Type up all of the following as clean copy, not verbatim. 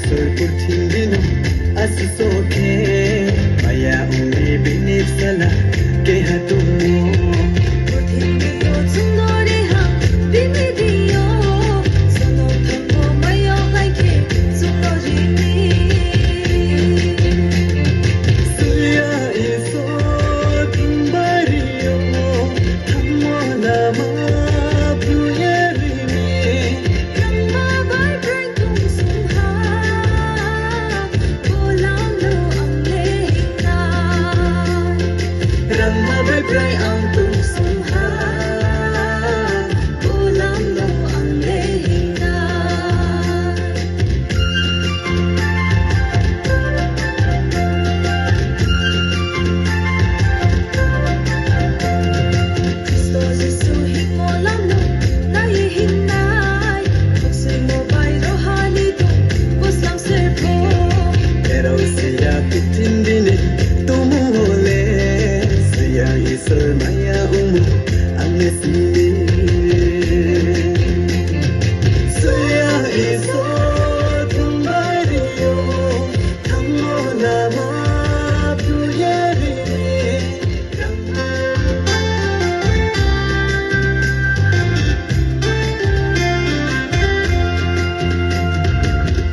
isor purthindino asisoke maya uri binif sala ke hatumo purthindino sunore ha binidio sono thammo maya gaike sunojini suya isor kumbariyo thammo nama Bray ang tumsumha ulam no ang lehina Kristo Jesus himolam no nahihinay Pagsoy mo ba'y rohani to kusang serpo Pero siya kitindini tumuhuli Isor maya umu amnesini Suya isor kumbariyo thammo nama puyerini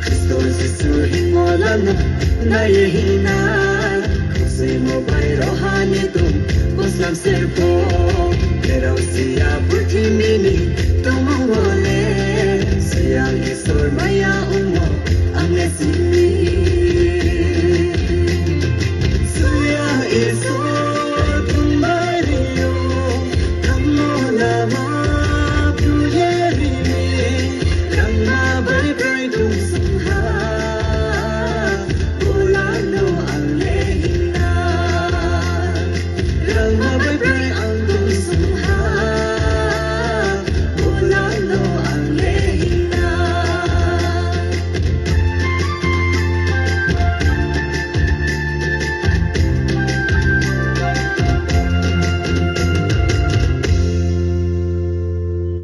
Kristo Jesu himolano nayehinay Kusay mo ba'y rohani tum Kuslam serpo Pero siya purthindini tumuhuli Sayang isor may